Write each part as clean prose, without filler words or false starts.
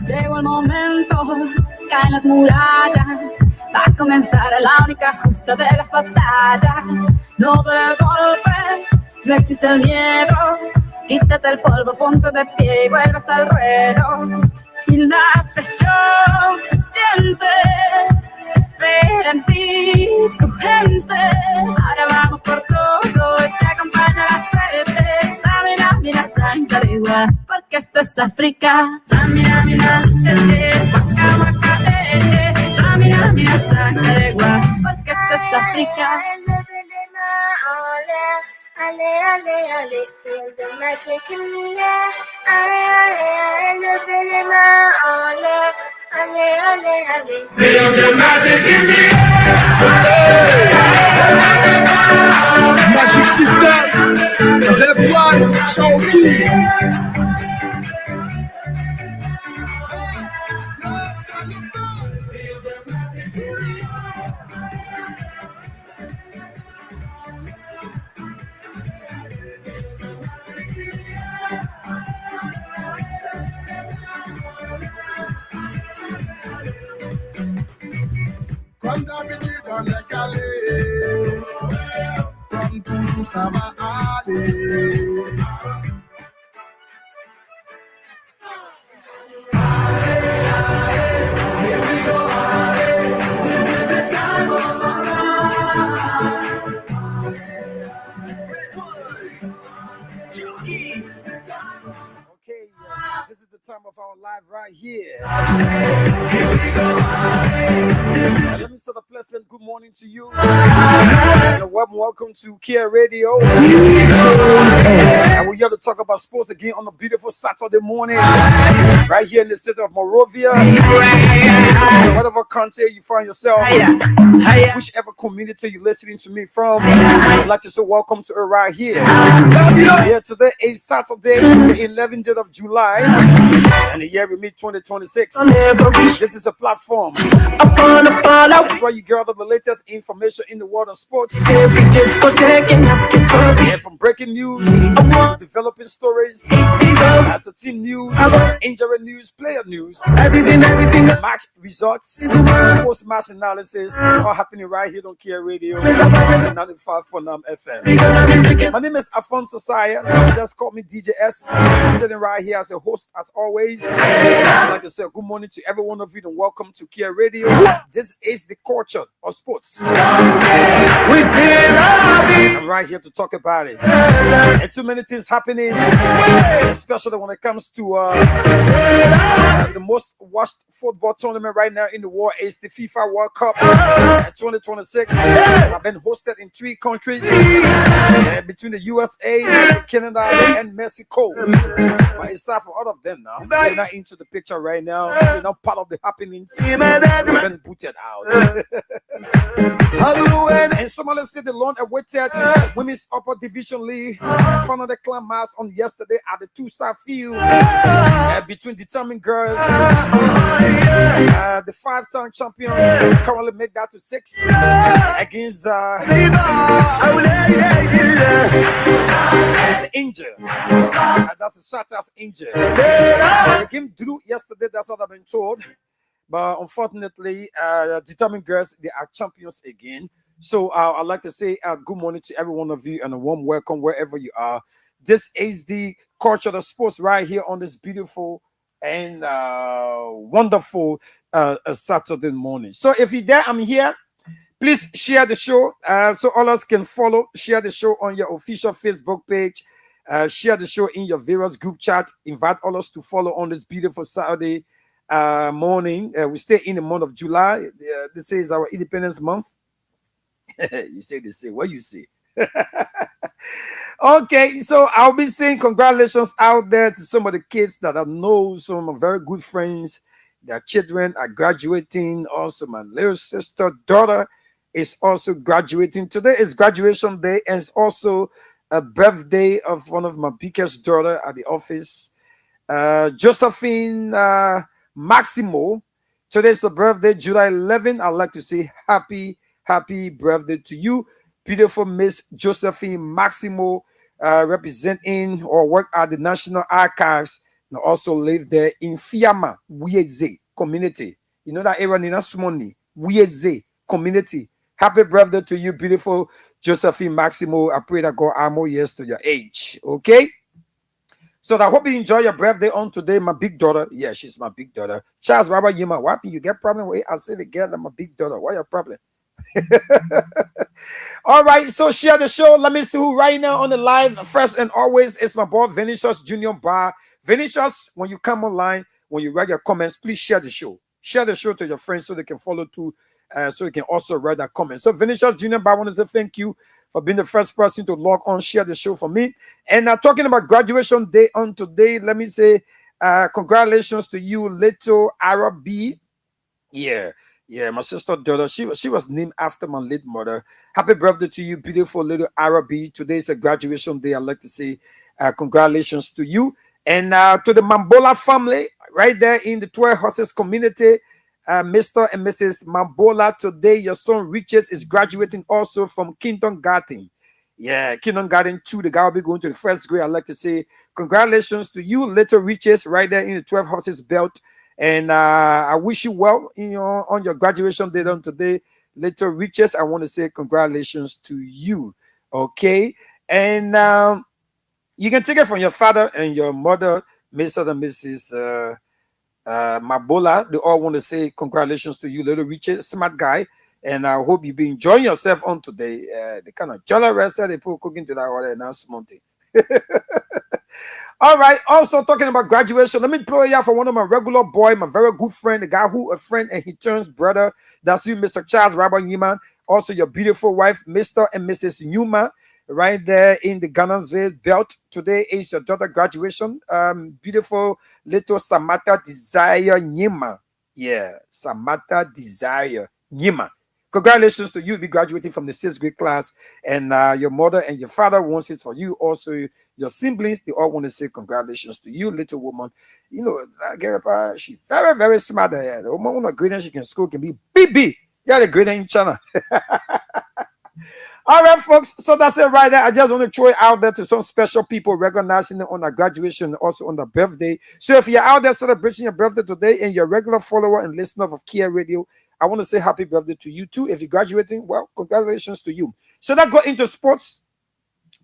Llegó el momento, caen las murallas, va a comenzar la única justa de las batallas. No de golpe, no existe el miedo, quítate el polvo, ponte de pie y vuelves al ruedo. Y la presión se siente, espera en ti tu gente. Ahora vamos por todo y te acompaña la suerte. Samina, mira, Chancaregua, porque esto es África. Samina, mira, waka, waka, Samina, mira, Chancaregua, porque esto es África. Ale, ale, ale, feel the magic in the air. Ale, ale, ale, ale, ale, ale, ale, feel the magic in the air. Magic System, Rêve One, Cultue. Comme d'habitude, on est calé. Comme toujours, ça va aller. Okay, this is the time of our live right here. Let me say a pleasant good morning to you. And a warm welcome to Kear Radio. And we're here to talk about sports again on a beautiful Saturday morning, right here in the city of Monrovia. Whatever country you find yourself, whichever community you're listening to me from, I'd like to say welcome to her right here. Yeah, today is Saturday, the 11th day of July, and the year we meet 2026. This is a platform. That's why you gather the latest information in the world of sports. Yeah, from breaking news to developing stories, to team news, injury news, player news, match results, post-match analysis. It's all happening right here on Kear Radio 95.9 FM. My name is ALPHONSO T. Just call me DJS. I'm sitting right here as a host as always. I'd like to say good morning to every one of you and welcome to Kear Radio. This is the Cultue of Sports. I'm right here to talk about it. And too many things happening, especially when it comes to the most watched football tournament right now in the world is the FIFA World Cup 2026. I've been hosted in 3 countries between the USA, Canada, and Mexico. But aside from all of them now, they're not into the picture right now. They're not part of the happenings. They've been booted out. And somebody said the long-awaited Women's Upper Division League finally climaxed on yesterday at the two-side field between determined girls. The 5-time champion currently make that to 6 against the Angel. That's the Shatters Angel. The game drew yesterday, that's what I've been told. But unfortunately, determined girls, they are champions again. So I'd like to say good morning to every one of you and a warm welcome wherever you are. This is the Cultue of Sports right here on this beautiful and wonderful Saturday morning. So if you're there, I'm here. Please share the show so others can follow. Share the show on your official Facebook page. Share the show in your various group chat. Invite others to follow on this beautiful Saturday morning. We stay in the month of July. This is our Independence Month. You say they say what you say. Okay, so I'll be saying congratulations out there to some of the kids that I know, some of my very good friends Their children are graduating. Also, my little sister, daughter is also graduating. Today is graduation day, and it's also a birthday of one of my biggest daughter at the office, Josephine Maximo. Today's her birthday, July 11. I'd like to say happy birthday to you, beautiful Miss Josephine Maximo, representing or work at the National Archives and also live there in Fiama, Wieze community. You know that area in Asmoni, Wieze community. Happy birthday to you, beautiful Josephine Maximo. I pray that God add more years to your age. Okay? So I hope you enjoy your birthday on today. My big daughter, yeah, she's my big daughter. Charles Robert Yuma, why you get problem with? I say the girl that my big daughter. Why your problem? All right, so share the show. Let me see who right now on the live. First and always, it's my boy Vinicius Junior Bar. Vinicius, when you come online, when you write your comments, please share the show. Share the show to your friends so they can follow too. So you can also write that comment. So Vinicius Junior Bar, I want to say thank you for being the first person to log on, share the show for me. And talking about graduation day on today, let me say congratulations to you, little Arabi. Yeah, my sister daughter. She was named after my late mother. Happy birthday to you, beautiful little Arabi. Today is a graduation day. I'd like to say congratulations to you. And to the Mambola family, right there in the 12 Horses community, Mr. and Mrs. Mambola, today your son Riches is graduating also from kindergarten. Yeah, kindergarten 2. The guy will be going to the first grade. I'd like to say congratulations to you, little Riches, right there in the 12 Horses belt. And I wish you well on your graduation day on today, little Riches. I want to say congratulations to you. Okay, and you can take it from your father and your mother, Mr. and Mrs. Mabola. They all want to say congratulations to you, little Richard, smart guy. And I hope you be enjoying yourself on today. The kind of jolly rest they put cooking to that water announcement. All right. Also talking about graduation, let me play you for one of my regular boy, my very good friend, the guy who a friend and he turns brother. That's you, Mr. Charles Robert Newman. Also your beautiful wife, Mr. and Mrs. Newman, right there in the Ghana's belt. Today is your daughter graduation. Beautiful little Samantha Desire Nyima. Yeah, Samantha Desire Nyima. Congratulations to you. Be graduating from the 6th grade class. And your mother and your father wants it for you. Also, your siblings, they all want to say congratulations to you, little woman. You know, Gerapa, she's very, very smart. The woman, one of the greatest she can school can be BB. Yeah, the greatest in China. All right, folks. So that's it right there. I just want to throw it out there to some special people recognizing it on their graduation and also on their birthday. So if you're out there celebrating your birthday today and you're a regular follower and listener of Kear Radio, I want to say happy birthday to you too. If you're graduating, well, congratulations to you. So that got into sports.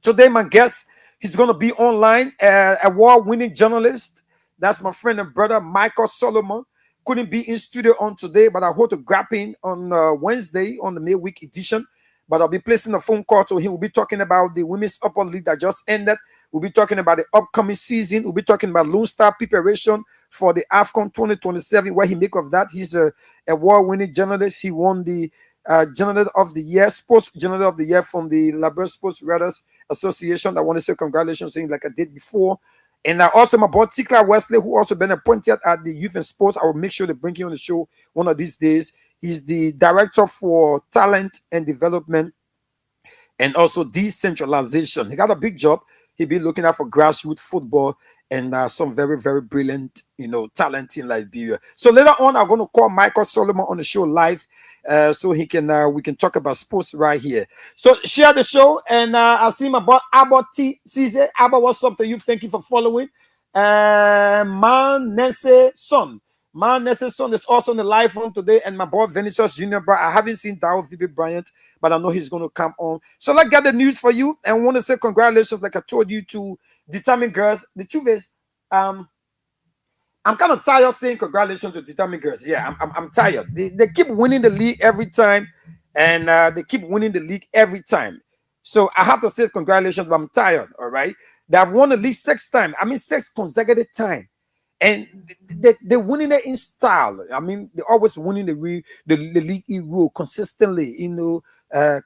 Today, my guest, he's going to be online, award-winning journalist. That's my friend and brother, Michael Solomon. Couldn't be in studio on today, but I hope to grab in on Wednesday on the midweek edition. But I'll be placing a phone call to him. We'll be talking about the Women's Upper League that just ended. We'll be talking about the upcoming season. We'll be talking about Lone Star preparation for the AFCON 2027. What he make of that? He's a award-winning journalist. He won the Journalist of the Year, Sports Journalist of the Year from the Labor Sports Writers Association. I want to say congratulations to him like I did before. And also my boy Tikla Wesley, who also been appointed at the Youth and Sports. I will make sure to bring him on the show one of these days. He's the director for talent and development and also decentralization. He got a big job. He'll be looking out for grassroots football and some very, very brilliant, talent in Liberia. So later on, I'm going to call Michael Solomon on the show live so we can talk about sports right here. So share the show. And I see my boy Abba T. Caesar. Abba, what's up to you? Thank you for following. Man Nesse Son. Man Nesse Son is also on the live phone today. And my boy Vinicius Junior. I haven't seen Dow V.B. Bryant, but I know he's going to come on. So let's get the news for you. And I want to say congratulations, like I told you, to Determined Girls. The truth is, I'm kind of tired of saying congratulations to Determined Girls. Yeah, I'm tired. They keep winning the league every time, and they keep winning the league every time. So I have to say congratulations, but I'm tired, all right? They have won the league 6 times. I mean, 6 consecutive times. And they're winning it in style. I mean, they're always winning the league in rule consistently,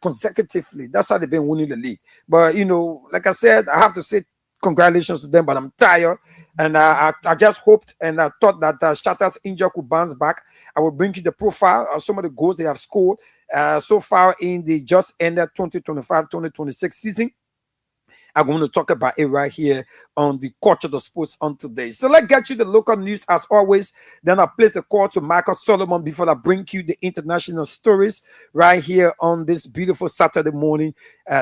consecutively. That's how they've been winning the league. But, like I said, I have to say congratulations to them, but I'm tired. And I just hoped and I thought that Shatters Angel could bounce back. I will bring you the profile of some of the goals they have scored so far in the just ended 2025-2026 season. I'm going to talk about it right here on the Cultue of Sports on today. So let's get you the local news as always. Then I'll place the call to Michael Solomon before I bring you the international stories right here on this beautiful Saturday morning.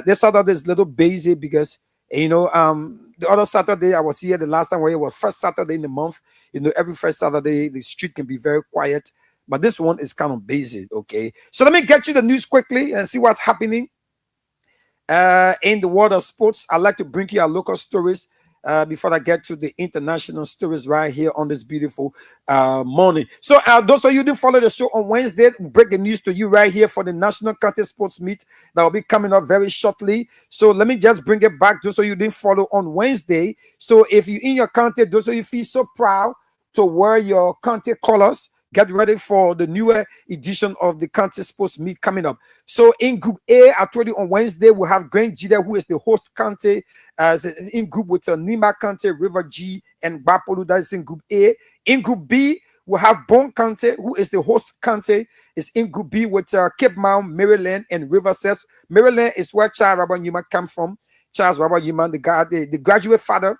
This Saturday is a little busy because, you know, the other Saturday I was here the last time where it was first Saturday in the month. You know, every first Saturday the street can be very quiet, but this one is kind of busy. Okay, so let me get you the news quickly and see what's happening in the world of sports. I'd like to bring you our local stories before I get to the international stories right here on this beautiful morning. So those of you who follow the show on Wednesday, we'll break the news to you right here for the National County Sports Meet that will be coming up very shortly. So let me just bring it back. Those of you who didn't follow on Wednesday. So if you're in your county, those of you feel so proud to wear your county colors, get ready for the newer edition of the County Sports Meet coming up. So in Group A, I told you on Wednesday, we have Grand Jide, who is the host county, in group with Nima County, River G, and Bapolu. That is in Group A. In Group B, we have Bon County, who is the host county. Is in Group B with Cape Mount, Maryland, and Riverside. Maryland is where Charles Rabba Newman came from. Charles Rabba Newman, the guy, the graduate father.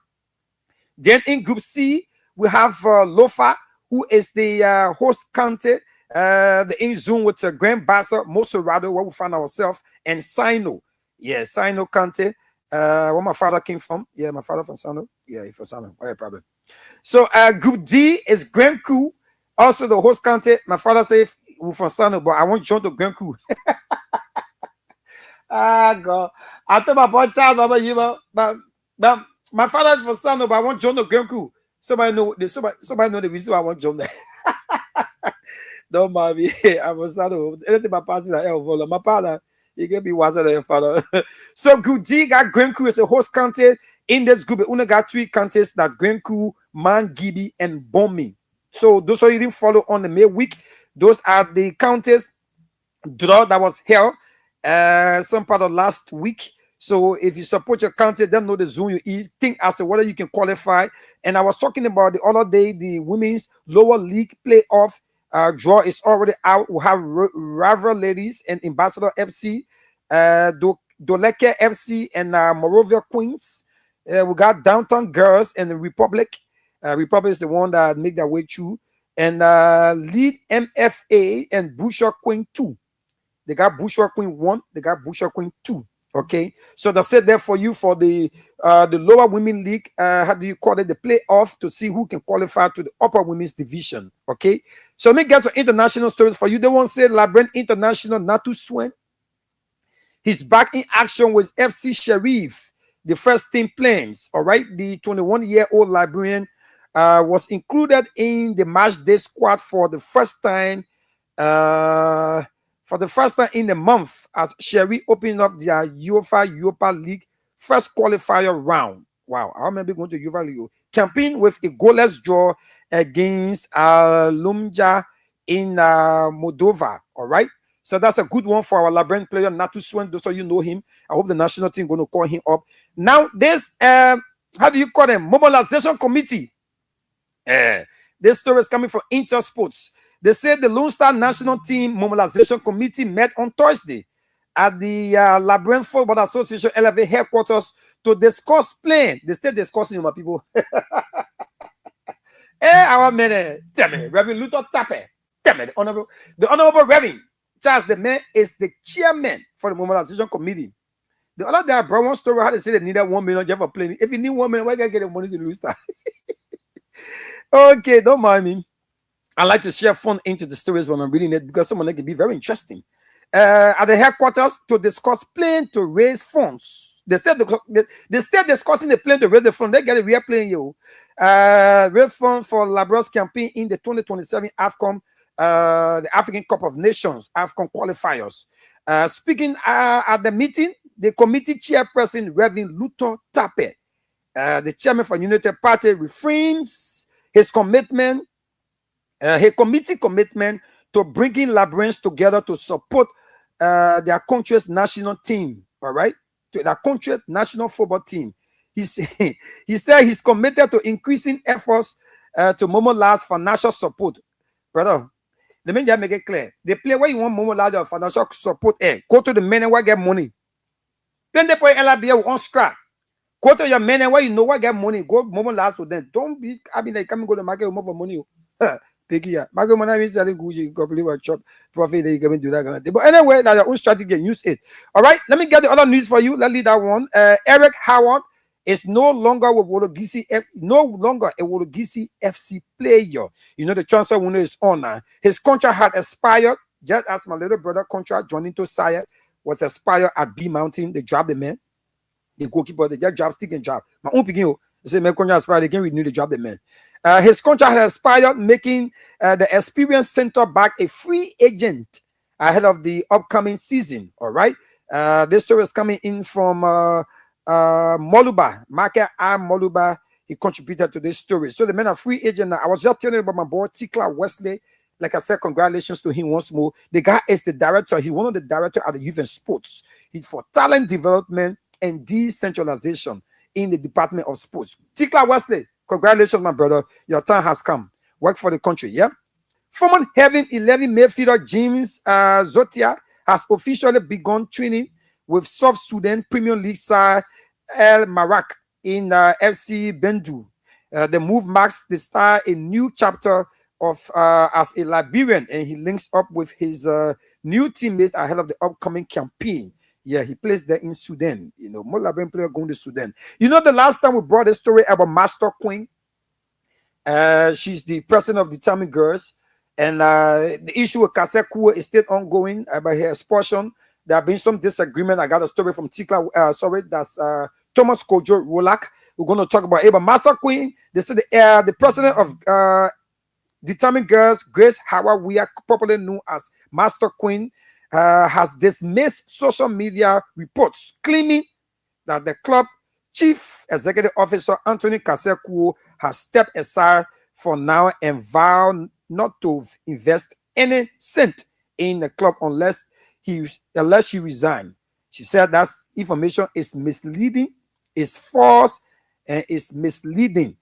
Then in Group C, we have Lofa, who is the host county, the in Zoom with Grand Bassa, Mosorado, where we find ourselves, and Sino. Yeah, Sino County, where my father came from. Yeah, my father from Sino. Yeah, he's from Sino. No problem. So Group D is Grand Coup, also the host county. My father said we're from Sino, but I want to join the Grand Coup. God. I told my boy child about you, but my father is from Sino, but I want to join the Grand Coup. Somebody know the reason why I want to jump there. Don't mind me. I'm a son of anything my parents are ever. My father, he gave me wiser than your father. So Group D got Grand Coup as a host county. In this group, we only got 3 counties, that's Grand Coup, Man, Gibby, and Bomi. So those of you didn't follow on the May week, those are the counties draw that was held some part of last week. So if you support your county, then know the zone you think as to whether you can qualify. And I was talking about the other day, the women's lower league playoff draw is already out. We have Rival Ladies and Ambassador FC, Doleke FC and Morovia Queens. We got Downtown Girls and the Republic. Republic is the one that make their way through. And Lead MFA and Busher Queen 2. They got Busher Queen 1. They got Busher Queen 2. Okay, so that's it there for you for the lower women league. How do you call it? The playoff to see who can qualify to the upper women's division. Okay, so let me get some international stories for you. They won't say Labren International Natu Swen. He's back in action with FC Sheriff, the first team plans. All right, the 21-year-old Liberian was included in the match day squad for the first time. For the first time in a month, as Sherry opened up their Europa League first qualifier round. Wow, I remember going to Europa League campaign with a goalless draw against Lumja in Moldova. All right, so that's a good one for our Labren player Natu Swen. Those of you know him. I hope the national team going to call him up. Now, there's how do you call them? Mobilization committee. This story is coming from Intersports. They said the Lone Star National Team Mobilization Committee met on Thursday at the Labren Football Association LFA headquarters to discuss plan. They still discussing, my people. Our man, damn it, Reverend Luther Tappe, damn it, the Honorable Reverend Charles the Man is the chairman for the Mobilization Committee. The other day I brought one story how they say they needed $1 million just for playing. If you need $1 million, why can't you get the money to the Lone Star? Okay, don't mind me. I like to share fun into the stories when I'm reading it because some of them can be very interesting. At the headquarters to discuss plan to raise funds. They still discussing the plan to raise the fund. They get a real plan, yo. Raise funds for Labros campaign in the 2027 AFCON, the African Cup of Nations, AFCON qualifiers. Speaking at the meeting, the committee chairperson, Reverend Luther Tappe, the chairman for United Party, refrains his commitment. His committee commitment to bringing Labrens together to support their country's national team, all right? To their country's national football team. he said he's committed to increasing efforts to Momo Last financial support. Brother, let me just make it clear. The play where you want Momo Last financial support, go to the men and get money. Then they put LBA on scrap. Go to your men and where you know what get money. Go Momo Last to them. Don't be, I mean, they come and go to the market with more for money. Piggy, market money is selling good. You go believe a chop profit. They can do that kind of thing. But anyway, that's your own strategy and use it. All right, let me get the other news for you. Let's leave that one. Eric Howard is no longer with Wologisi, no longer a Wologisi FC player. You know the transfer window is on now. His contract had expired, just as my little brother contract joining to SAYEH was expired at B Mountain. They dropped the man, the goalkeeper. They just drop stick and drop. My own picking. They say my contract expired. They can renew the job the man. His contract has expired, making the experienced center back a free agent ahead of the upcoming season. All right. This story is coming in from Moluba, Market Moluba. He contributed to this story. So the man are free agent now. I was just telling you about my boy Tikla Wesley. Like I said, congratulations to him once more. The guy is the director. He's one of the directors at the Youth and Sports. He's for talent development and decentralization in the Department of Sports. Tikla Wesley, congratulations, my brother. Your time has come. Work for the country, yeah? Former Heaven 11 midfielder James Zotia has officially begun training with South Sudan Premier League side El Marak in FC Bendu. The move marks the start a new chapter of as a Liberian, and he links up with his new teammates ahead of the upcoming campaign. Yeah, he plays there in Sudan. You know, more Liberian player going to Sudan. You know, the last time we brought a story about Master Queen. She's the president of Determined Girls, and the issue with Kaseku is still ongoing about her expulsion. There have been some disagreement. I got a story from Tikla. That's Thomas Kojo Rolak. We're going to talk about it. But Master Queen, they said the president of Determined Girls, Grace Howard, we are popularly known as Master Queen, has dismissed social media reports claiming that the club chief executive officer Anthony Kaseku has stepped aside for now and vowed not to invest any cent in the club unless she resign. She said that information is misleading, is false, and is misleading.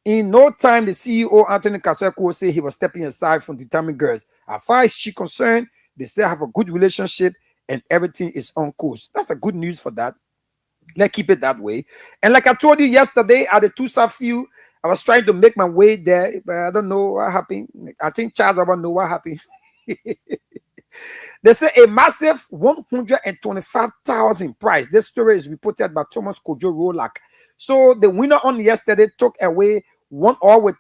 In no time, the CEO Anthony Kaseku said he was stepping aside from Determined Girls. As far as she's concerned, they still have a good relationship and everything is on course. That's a good news for that. Let's keep it that way. And like I told you yesterday at the Tusa Field, I was trying to make my way there, but I don't know what happened. I think Charles will know what happened. They say a massive 125,000 prize. This story is reported by Thomas Kojo Rolak. So the winner on yesterday will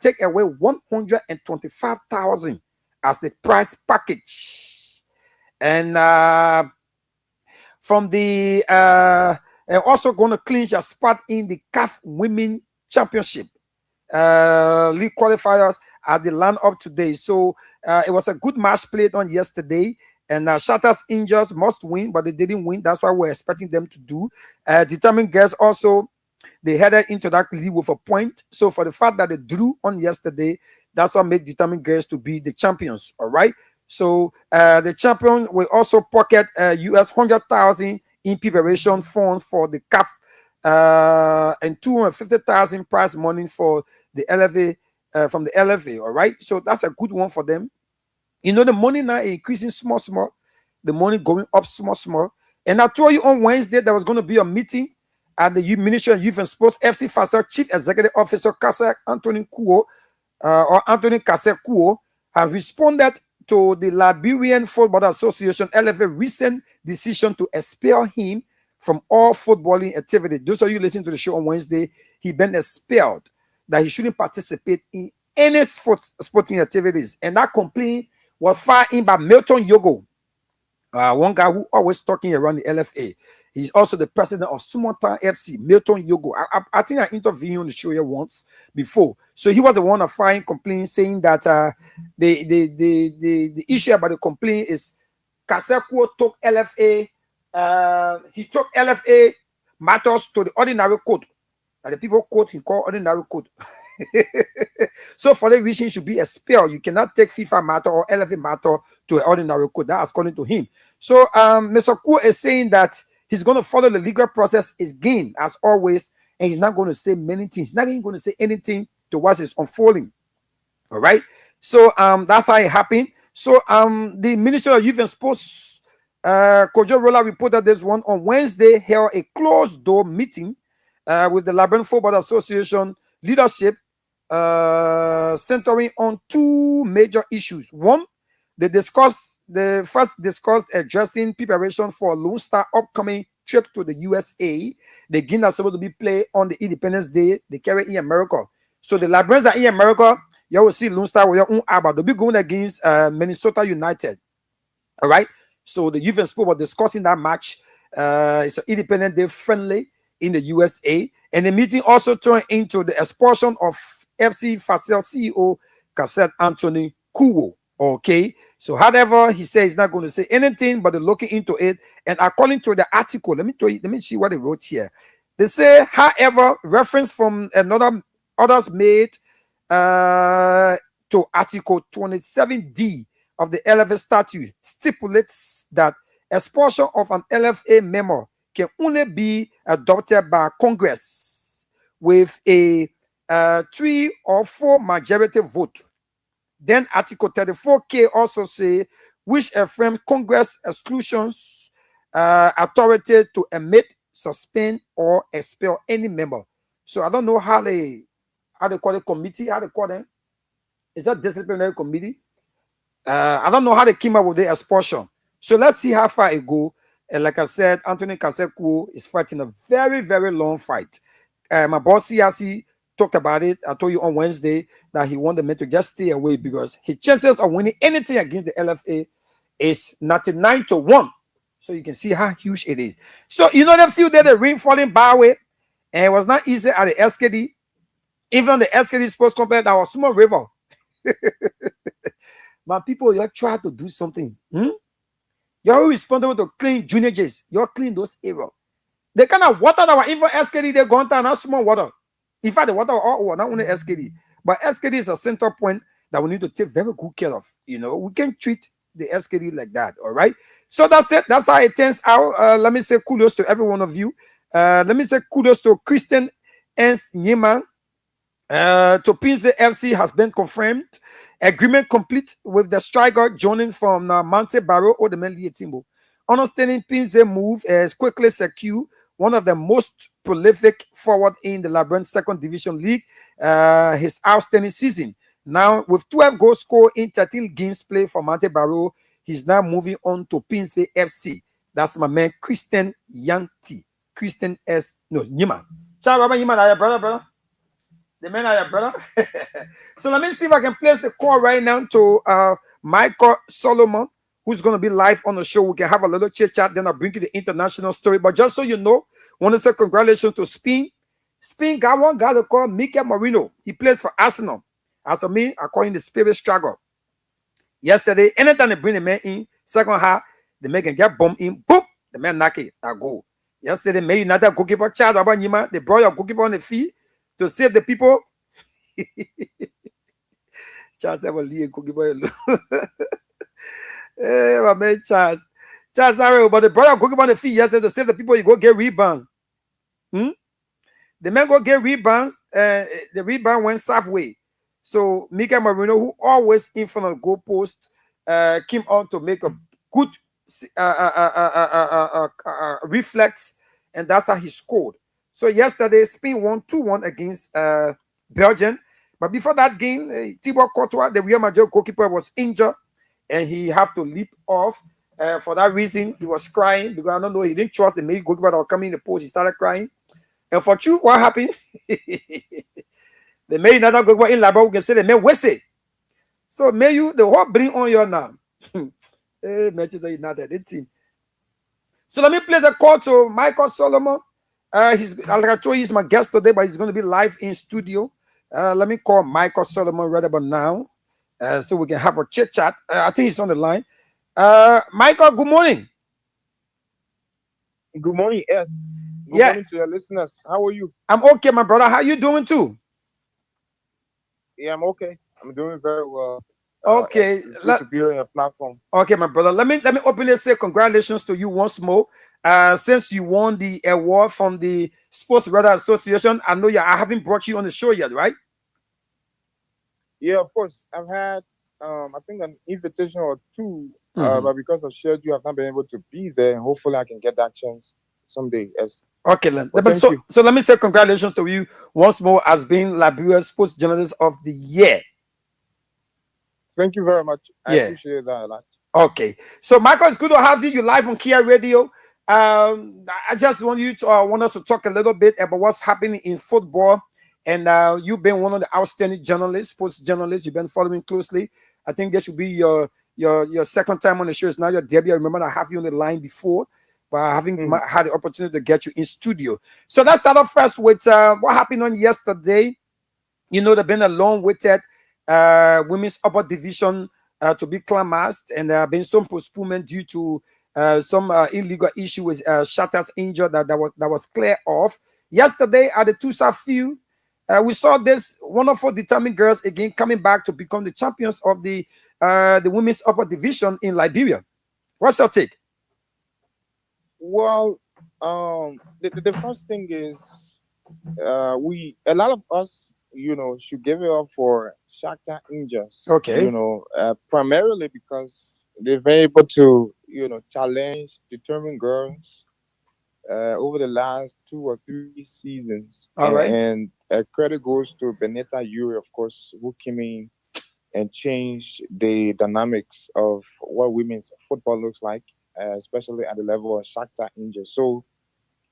take away 125,000 as the prize package. And from the also going to clinch a spot in the CAF Women Championship league qualifiers at the line up today. So it was a good match played on yesterday. And Shatters Angels must win, but they didn't win. That's what we're expecting them to do. Determined Girls also, they headed into that league with a point. So for the fact that they drew on yesterday, that's what made Determined Girls to be the champions. All right. So the champion will also pocket US 100,000 in preparation funds for the CAF and 250,000 prize money for the LFA from the LFA. All right. So that's a good one for them. You know, the money now increasing small. The money going up small. And I told you on Wednesday there was going to be a meeting at the Ministry of Youth and Sports. FC Faster Chief Executive Officer Anthony Kaseku has responded to the Liberian Football Association LFA recent decision to expel him from all footballing activity. Those of you listening to the show on Wednesday, he been expelled, that he shouldn't participate in any sporting activities. And that complaint was filed in by Milton Yogo, one guy who always talking around the LFA. He's also the president of Sumontan FC, Milton Yogo. I think I interviewed him on the show here once before. So he was the one of filing complaint saying that the issue about the complaint is Kaseku took LFA. He took LFA matters to the ordinary court. And the people quote he called ordinary court. So for that reason, he should be expelled. You cannot take FIFA matter or LFA matter to an ordinary court. That's according to him. So Mr. Ku is saying that he's going to follow the legal process again, as always, and he's not going to say many things. He's not even going to say anything to what is unfolding. All right. So that's how it happened. So the Minister of Youth and Sports, Kojo Rolla, reported this one on Wednesday, held a closed door meeting with the Liberian Football Association leadership, centering on two major issues. One, they first discussed addressing preparation for Lone Star upcoming trip to the USA. The game is supposed to be played on the Independence Day. They carry in America. So the Liberians are in America. You will see Lone Star with your own ABBA. They'll be going against Minnesota United. All right. So the youth and sport were discussing that match. It's an Independent Day friendly in the USA. And the meeting also turned into the expulsion of FC Facel CEO Cassette Anthony Kuwo. Okay. So, however, he says he's not going to say anything, but they're looking into it. And according to the article, let me see what they wrote here. They say, however, reference from others made to Article 27D of the LFA statute stipulates that expulsion of an LFA member can only be adopted by Congress with a 3 or 4 majority vote. Then Article 34K also say which affirms Congress exclusions authority to emit, suspend, or expel any member. So I don't know how they call it committee, how they call them. Is that disciplinary committee? I don't know how they came up with the expulsion. So let's see how far it go. And like I said, Anthony Kaseku is fighting a very, very long fight. My boss CRC talked about it. I told you on Wednesday that he wanted men to just stay away because his chances of winning anything against the LFA is 99-1. So you can see how huge it is. So you know the few days the rain falling by way, and it was not easy at the SKD. Even the SKD Sports Complex, that was small river. My people, you try to do something. You're responsible to clean junior J's. You're clean those areas. The kind of water that were even SKD, they're going down, not small water. In fact, the water all not only SKD, but SKD is a center point that we need to take very good care of. You know, we can treat the SKD like that. All right. So that's it. That's how it turns out. Let me say kudos to every one of you. Let me say kudos to Christian Ernst Niemann. To Pinsay FC has been confirmed. Agreement complete with the striker joining from Monte Barrow or the Melia Timbo. Understanding Pinsay move is quickly secure. One of the most prolific forward in the Liberian Second Division League. His outstanding season. Now, with 12 goals scored in 13 games played for Monte Barrow, he's now moving on to Pinsay FC. That's my man, Christian Yanti. Christian S. No, Niemann. Ciao, Baba Niemann, are you brother? The men are your brother. So let me see if I can place the call right now to Michael Solomon, who's going to be live on the show. We can have a little chit chat, then I'll bring you the international story. But just so you know, I want to say congratulations to Spin. Spin got one guy to call Mikel Marino. He plays for Arsenal. As for me, I call him the spirit struggle. Yesterday, anytime they bring the man in, second half, the man can get bombed in, boop, the man knock it, I go. Yesterday, Man United goalkeeper, Charles Abanyima, they brought your goalkeeper on the field to save the people. Charles ever leave goalkeeper alone. Hey, my man Charles. Charles, sorry, but the brother goalkeeper on the field yesterday to save the people, you go get rebounds. The man go get rebounds, and the rebound went halfway. So Mikel Marino, who always in front of the goalpost, came on to make a good reflex, and that's how he scored. So yesterday, Spain won 2-1 against Belgium. But before that game, Thibaut Courtois, the Real Madrid goalkeeper, was injured, and he had to leap off. For that reason, he was crying because I don't know, he didn't trust the main goalkeeper that was coming in the post. He started crying. And for true, what happened? They made another goalkeeper in Labor. We can say they made Wesse. So may you the whole bring on your now. Hey, Manchester United, the team. So let me place a call to Michael Solomon. He's like I told you, he's my guest today, but he's going to be live in studio. Let me call Michael Solomon right about now, so we can have a chit chat. I think he's on the line. Michael, good morning. Good morning, yes. Good morning to your listeners. How are you? I'm okay, my brother. How you doing too? Yeah, I'm okay. I'm doing very well. Okay, good to be on your platform. Okay, my brother. Let me openly say congratulations to you once more. since you won the award from the Sports Radar Association, I know I haven't brought you on the show yet, right? Yeah, of course. I've had, I think, an invitation or two, Mhm. but because of schedule, I've not been able to be there. And hopefully, I can get that chance someday. Yes. Okay, But but thank you. so let me say congratulations to you once more as being Liberia's Sports Journalist of the Year. Thank you very much. I Yeah. appreciate that a lot. Okay. So, Michael, it's good to have you. You're live on Kear Radio. I just want you to want us to talk a little bit about what's happening in football. And you've been one of the outstanding journalists, sports journalists. You've been following closely. I think this should be your second time on the show. It's now your debut. I remember I have you on the line before, but I haven't had the opportunity to get you in studio. So let's start off first with what happened on yesterday. You know, there's been a long-waited women's upper division to be climaxed, and there have been some postponement due to some illegal issue with Shatters injured that was clear off. Yesterday at the Tusa field, we saw this wonderful determined girls again coming back to become the champions of the women's upper division in Liberia. What's your take? Well, the first thing is, a lot of us, should give it up for Shakhtar Angels. Okay. Primarily because they've been able to, challenge determined girls over the last 2 or 3 seasons. All right. And credit goes to Benetta Yuri, of course, who came in and changed the dynamics of what women's football looks like, especially at the level of Shakhtar Angels. So,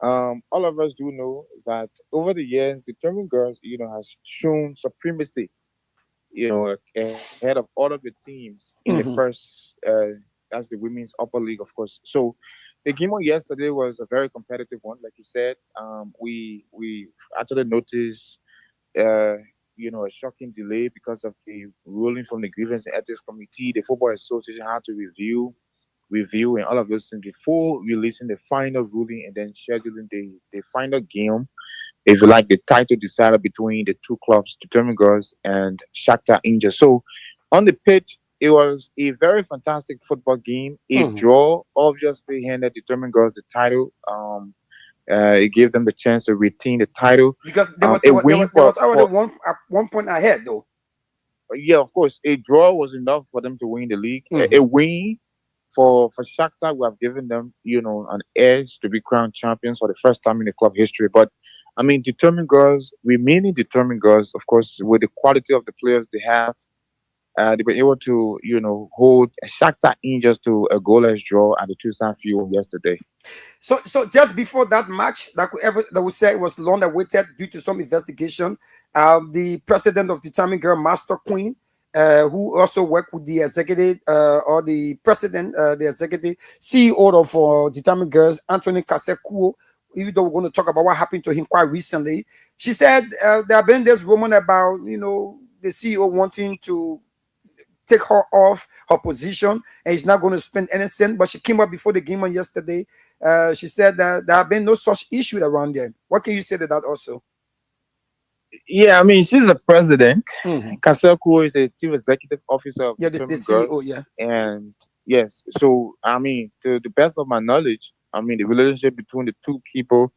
all of us do know that over the years, determined girls, has shown supremacy, ahead of all of the teams in the first, that's the women's upper league, of course. So the game on yesterday was a very competitive one, like you said. We actually noticed, a shocking delay because of the ruling from the Grievance and Ethics Committee. The Football Association had to review and all of those things before releasing the final ruling and then scheduling the final game, if you like, the title decided between the two clubs, Determined Girls and Shakhtar Angels. So on the pitch, it was a very fantastic football game. A draw obviously handed Determined Girls the title. It gave them the chance to retain the title. Because there was already one point ahead, though. Yeah, of course. A draw was enough for them to win the league. A win for Shakhtar, we have given them, an edge to be crowned champions for the first time in the club history. But I mean, determined girls, remaining determined girls, of course, with the quality of the players they have, they were able to, hold Shakhtar Angels to a goalless draw at the Tucson field yesterday. So just before that match, that would say it was long awaited due to some investigation. The president of Determined Girl, Master Queen, who also worked with the executive or the president, the executive CEO of Determined Girls, Anthony Kasekuo. Even though we're going to talk about what happened to him quite recently, she said there have been this rumor about the CEO wanting to take her off her position and he's not going to spend any cent. But she came up before the game on yesterday. She said that there have been no such issue around there. What can you say to that also? Yeah, I mean, she's a president. Kaseko is a chief executive officer of the CEO, Girls. Yeah. And yes, so I mean, to the best of my knowledge, I mean, the relationship between the two people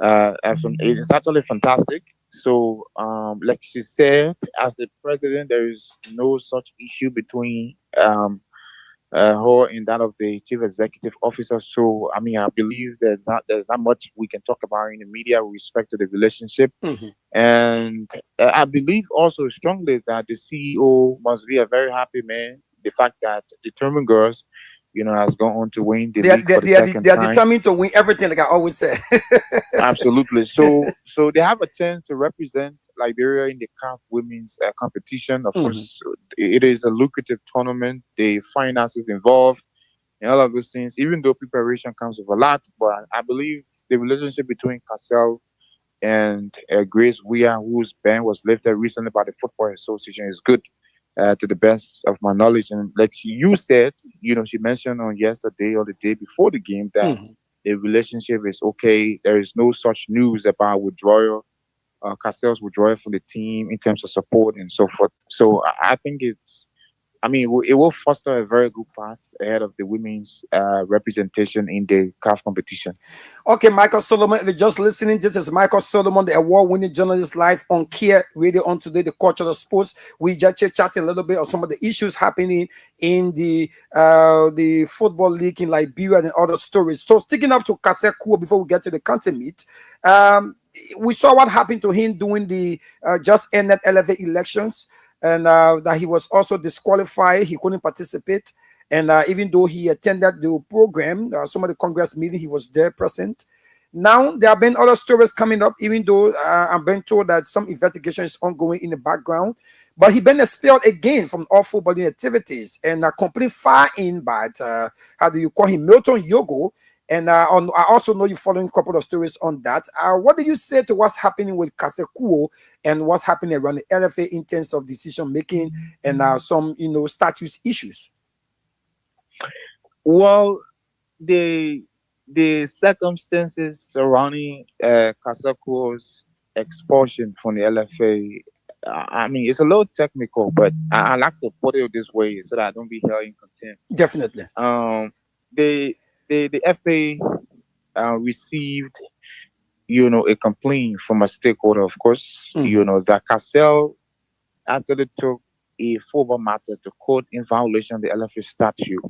it's actually fantastic. So, like she said, as a president, there is no such issue between her and that of the chief executive officer. So, I mean, I believe there's not much we can talk about in the media with respect to the relationship. And I believe also strongly that the CEO must be a very happy man. The fact that Determined Girls, has gone on to win the league for the second time. They are determined to win everything, like I always say. Absolutely. So they have a chance to represent Liberia in the CAF women's competition. Of course, it is a lucrative tournament. The finances involved and all of those things, even though preparation comes with a lot. But I believe the relationship between Cassell and Grace Weah, whose ban was lifted recently by the Football Association, is good. To the best of my knowledge, and like you said, she mentioned on yesterday or the day before the game that the relationship is okay. There is no such news about withdrawal, Cassell's withdrawal from the team in terms of support and so forth. So I think I mean, it will foster a very good path ahead of the women's representation in the CAF competition. Okay, Michael Solomon, if you're just listening, this is Michael Solomon, the award-winning journalist, live on Kear Radio on today, the Culture of Sports. We just chatting a little bit on some of the issues happening in the football league in Liberia and other stories. So sticking up to Kasekuo before we get to the country meet, we saw what happened to him during the just ended LFA elections, and that he was also disqualified. He couldn't participate. And even though he attended the program, some of the Congress meeting, he was there present. Now, there have been other stories coming up, even though I'm being told that some investigation is ongoing in the background. But he been expelled again from all footballing activities and completely far in by, how do you call him, Milton Yogo. And I also know you're following a couple of stories on that. What do you say to what's happening with Kasekuo and what's happening around the LFA in terms of decision making and some, status issues? Well, the circumstances surrounding Kasekuo's expulsion from the LFA, I mean, it's a little technical, but I like to put it this way so that I don't be held in contempt. Definitely. The FA received, a complaint from a stakeholder, of course, that Cassell actually took a football matter to court in violation of the LFA statute,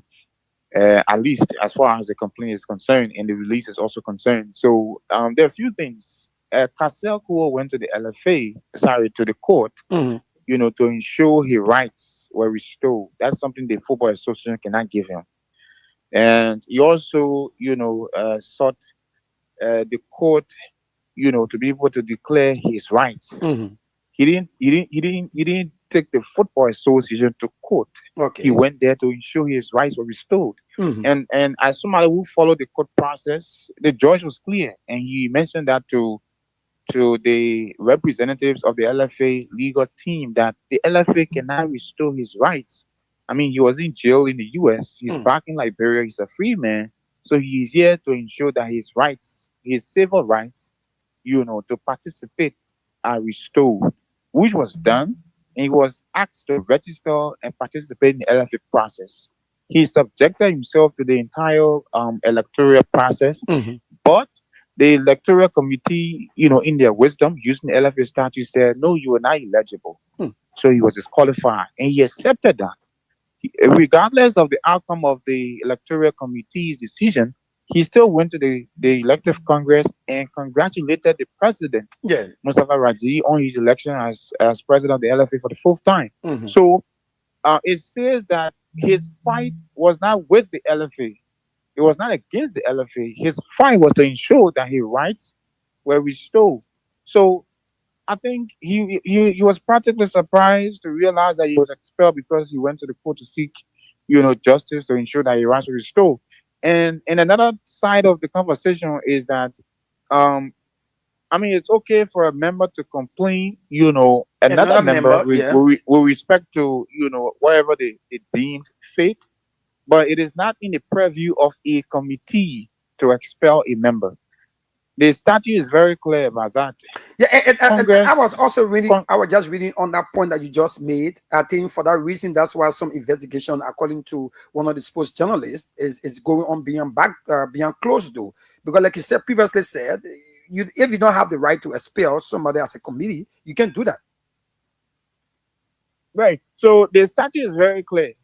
at least as far as the complaint is concerned, and the release is also concerned. So there are a few things. Cassell went to the court, to ensure his rights were restored. That's something the Football Association cannot give him. And he also, sought the court, to be able to declare his rights. Mm-hmm. He didn't take the Football Association to court. Okay. He went there to ensure his rights were restored. Mm-hmm. And as somebody who followed the court process, the judge was clear, and he mentioned that to the representatives of the LFA legal team that the LFA cannot restore his rights. I mean, he was in jail in the US. He's back in Liberia. He's a free man. So he's here to ensure that his rights, his civil rights, to participate are restored, which was done. And he was asked to register and participate in the LFA process. He subjected himself to the entire electoral process. Mm-hmm. But the electoral committee, in their wisdom, using the LFA statute, said, no, you are not eligible. So he was disqualified. And he accepted that. Regardless of the outcome of the electoral committee's decision, he still went to the elective Congress and congratulated the president, Mustafa Raji, on his election as president of the LFA for the fourth time. Mm-hmm. So it says that his fight was not with the LFA. It was not against the LFA. His fight was to ensure that his rights were restored. So I think he was practically surprised to realize that he was expelled because he went to the court to seek, justice to ensure that his rights were restored. And another side of the conversation is that, it's okay for a member to complain, another member with respect to, whatever they deemed fit, but it is not in the purview of a committee to expel a member. The statute is very clear about that. Yeah, and I was also reading. I was just reading on that point that you just made. I think for that reason, that's why some investigation, according to one of the sports journalists, is going on beyond closed door. Because, like you said previously, if you don't have the right to expel somebody as a committee, you can't do that. Right. So the statute is very clear.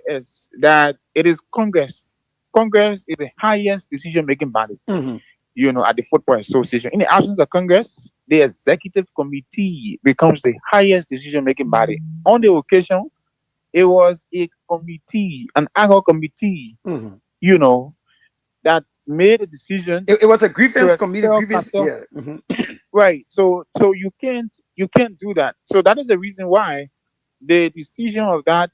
Is that it is Congress. Congress is the highest decision-making body, at the Football Association. In the absence of Congress, the executive committee becomes the highest decision-making body. On the occasion, it was a committee, an ad hoc committee, that made a decision. It was a grievance committee. Right. So you can't do that. So that is the reason why the decision of that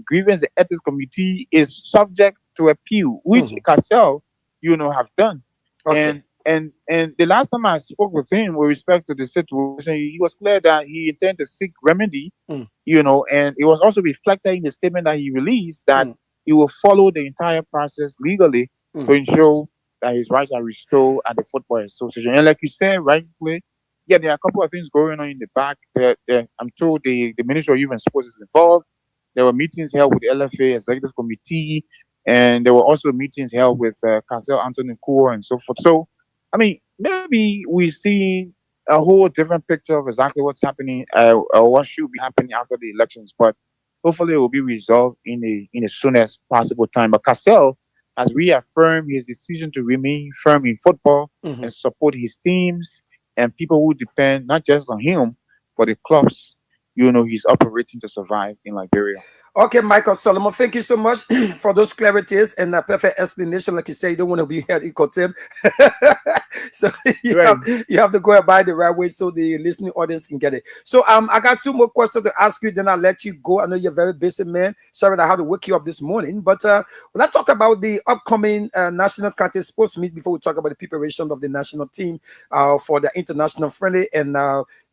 grievance ethics committee is subject to appeal, which Cassell, have done. Okay. And the last time I spoke with him with respect to the situation, he was clear that he intended to seek remedy, and it was also reflected in the statement that he released that he will follow the entire process legally to ensure that his rights are restored at the Football Association. And like you said, rightly, yeah, there are a couple of things going on in the back. I'm told the Ministry of Youth and Sports is involved. There were meetings held with the LFA Executive Committee, and there were also meetings held with Casel Anthony Core and so forth. So, I mean, maybe we see a whole different picture of exactly what's happening, or what should be happening after the elections. But hopefully, it will be resolved in the soonest possible time. But Casel has reaffirmed his decision to remain firm in football and support his teams and people who depend not just on him, but the clubs, he's operating to survive in Liberia. Okay, Michael Solomon, thank you so much for those clarities and a perfect explanation. Like you say, you don't want to be held equal to him. So you have to go about the right way so the listening audience can get it. So I got two more questions to ask you, then I'll let you go. I know you're a very busy man. Sorry that I had to wake you up this morning. But let's talk about the upcoming National County Sports Meet before we talk about the preparation of the national team for the international friendly and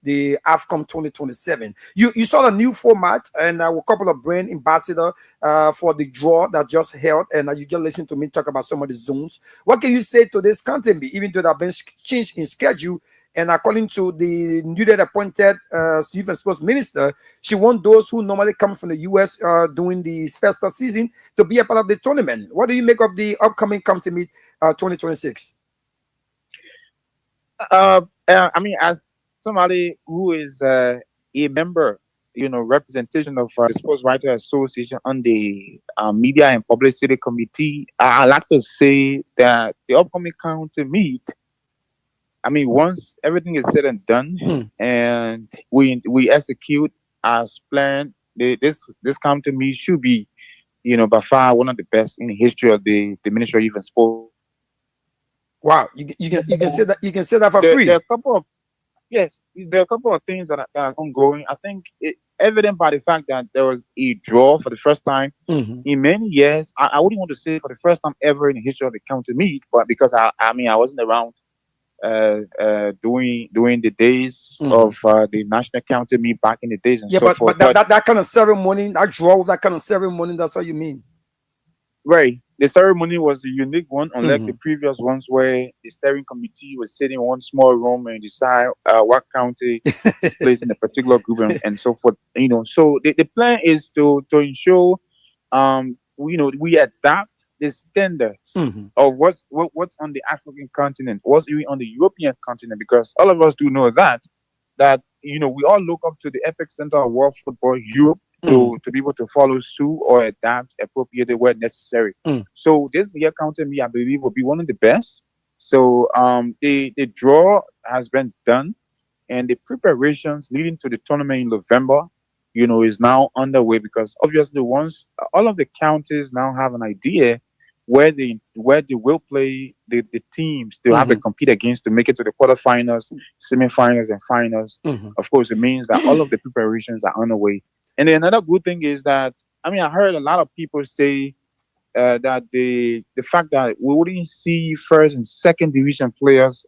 the AFCON 2027. You saw a new format and a couple of brand ambassador for the draw that just held, and you just listen to me talk about some of the zones. What can you say to this content, even though that been changed in schedule? And according to the newly appointed Youth and Sports Minister, she wants those who normally come from the US during the festive season to be a part of the tournament. What do you make of the upcoming County Meet 2026? I mean, as somebody who is a member, representation of the Sports Writers Association on the Media and Publicity Committee, I like to say that the upcoming county meet, I mean, once everything is said and done and we execute as planned, this county meet should be, by far one of the best in the history of the Ministry of Youth and Sport. Wow, you can say that for free. There are a couple of there are a couple of things that are ongoing. I think evident by the fact that there was a draw for the first time in many years. I wouldn't want to say for the first time ever in the history of the county meet, but because I wasn't around during the days of the national county meet back in the days and so forth. But that kind of ceremony, that draw, that kind of ceremony, that's what you mean. Right. The ceremony was a unique one, unlike the previous ones where the steering committee was sitting in one small room and decide what county is placed in a particular group and so forth. So the plan is to ensure we adapt the standards of what's on the African continent, what's even on the European continent, because all of us do know that we all look up to the epicenter of world football, Europe, to be able to follow suit or adapt appropriately where necessary. So this year county meet, I believe, will be one of the best. So the draw has been done, and the preparations leading to the tournament in November, is now underway, because obviously once all of the counties now have an idea where they will play the teams they have to compete against to make it to the quarterfinals, semifinals, and finals. Of course, it means that all of the preparations are underway. And then another good thing is that, I heard a lot of people say that the fact that we wouldn't see first and second division players,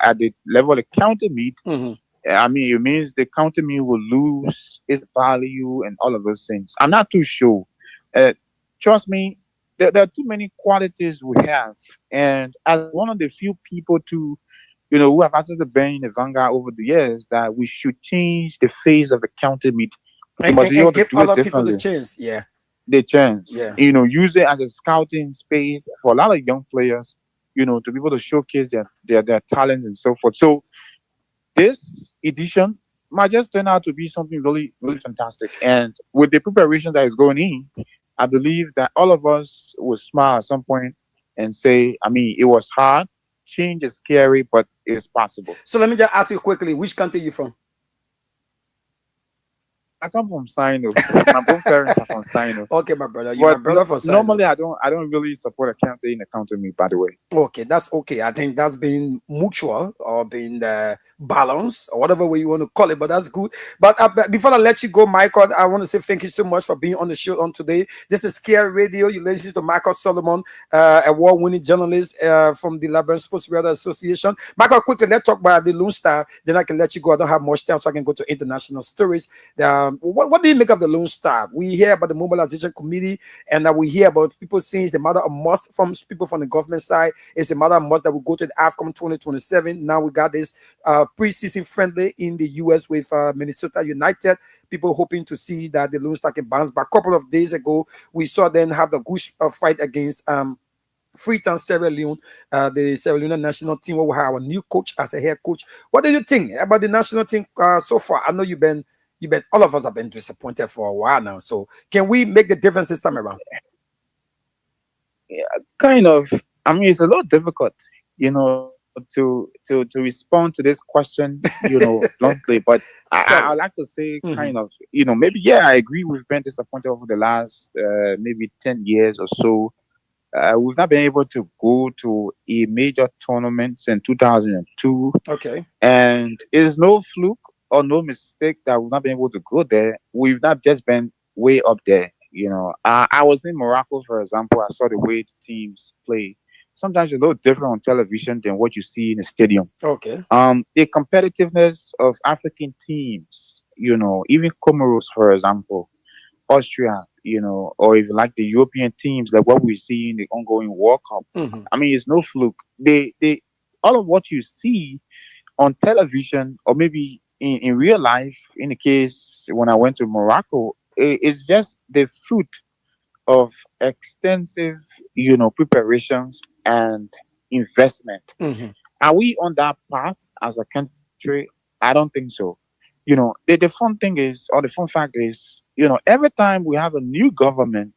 at the level of the county meet, it means the county meet will lose its value and all of those things. I'm not too sure. Trust me, there are too many qualities we have. And as one of the few people who have actually been in the vanguard over the years, that we should change the face of the county meet. And give other people the chance, the chance. Use it as a scouting space for a lot of young players, to be able to showcase their talents and so forth. So this edition might just turn out to be something really, really fantastic. And with the preparation that is going in, I believe that all of us will smile at some point and say, it was hard, change is scary, but it's possible. So let me just ask you quickly, which country are you from? I come from Sino. My both parents are from Sino. Okay, my brother. You're my brother for Sino. Normally, I don't really support a county in a county meet, by the way. Okay, that's okay. I think that's been mutual or been balanced or whatever way you want to call it, but that's good. But before I let you go, Michael, I want to say thank you so much for being on the show on today. This is Kear Radio. You listen to Michael Solomon, award-winning journalist from the Liberian Sports Writers Association. Michael, quickly, let's talk about the Lone Star. Then I can let you go. I don't have much time, so I can go to international stories. what do you make of the Lone Star? We hear about the mobilization committee, and we hear about people saying it's the matter of must from people from the government side. It's a matter of must that we go to the AFCON 2027. Now we got this preseason friendly in the US with Minnesota United. People hoping to see that the Lone Star can bounce back. A couple of days ago, we saw them have the goose fight against Freetown, Sierra Leone, the Sierra Leone national team, where we have our new coach as a head coach. What do you think about the national team so far? I know you've been, all of us have been disappointed for a while now. So can we make the difference this time around? Yeah, kind of. I mean, it's a lot difficult, to respond to this question, bluntly. But I like to say, kind of, maybe I agree. We've been disappointed over the last maybe 10 years or so. We've not been able to go to a major tournament since 2002. Okay. And it is no fluke or no mistake that we've not been able to go there. We've not just been way up there. I was in Morocco, for example. I saw the way the teams play. Sometimes it's a little different on television than what you see in the stadium. Okay. The competitiveness of African teams, even Comoros, for example, Austria, or even like the European teams, like what we see in the ongoing World Cup. I mean, it's no fluke. They all of what you see on television, or maybe in real life, in the case when I went to Morocco, it's just the fruit of extensive, preparations and investment. Are we on that path as a country? I don't think so. The fun thing is, or the fun fact is, every time we have a new government,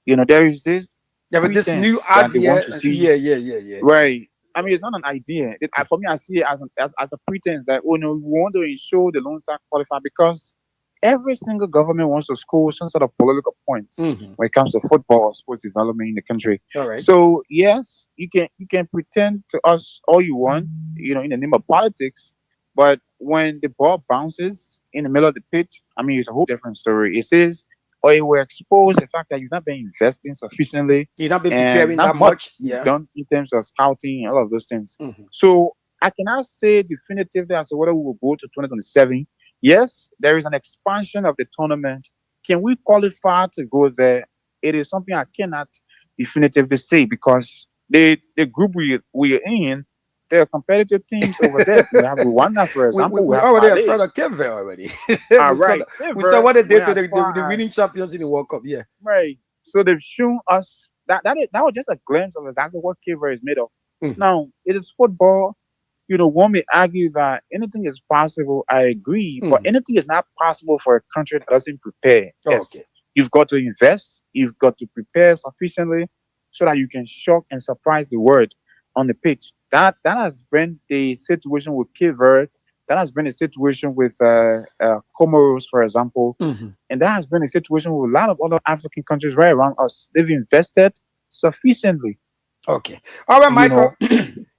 there is this. Yeah, but this new idea. Yeah. Right. I mean, it's not an idea. For me, I see it as a pretense that, we want to ensure the Lone Star qualify, because every single government wants to score some sort of political points when it comes to football or sports development in the country. All right. So yes, you can pretend to us all you want, in the name of politics. But when the ball bounces in the middle of the pitch, I mean, it's a whole different story. It says, or it will expose the fact that you've not been investing sufficiently. You've not been preparing that much. Yeah. Done in terms of scouting and all of those things. So I cannot say definitively as to whether we will go to 2027. Yes, there is an expansion of the tournament. Can we qualify to go there? It is something I cannot definitively say, because the group we are in, there are competitive teams over there. We have Rwanda, for example. We're already in front of Kear already. We saw what they did to the winning champions in the World Cup. Yeah. Right. So they've shown us that was just a glimpse of exactly what Kear is made of. Now, it is football. One may argue that anything is possible. I agree. But anything is not possible for a country that doesn't prepare. Yes. Okay. You've got to invest. You've got to prepare sufficiently so that you can shock and surprise the world on the pitch. That has been the situation with Kear. That has been the situation with Comoros, for example. And that has been a situation with a lot of other African countries right around us. They've invested sufficiently. Okay. All right, Michael.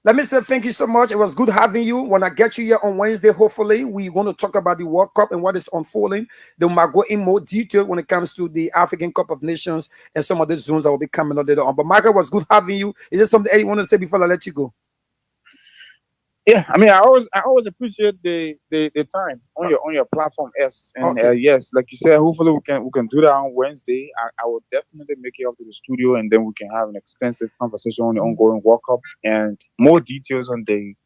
Let me say thank you so much. It was good having you. When I get you here on Wednesday, hopefully, we're going to talk about the World Cup and what is unfolding. Then we might go in more detail when it comes to the African Cup of Nations and some of the zones that will be coming up later on. But Michael, it was good having you. Is there something you want to say before I let you go? Yeah, I mean, I always appreciate the time on your platform, S. And yes, like you said, hopefully we can do that on Wednesday. I will definitely make it up to the studio, and then we can have an extensive conversation on the ongoing World Cup and more details on the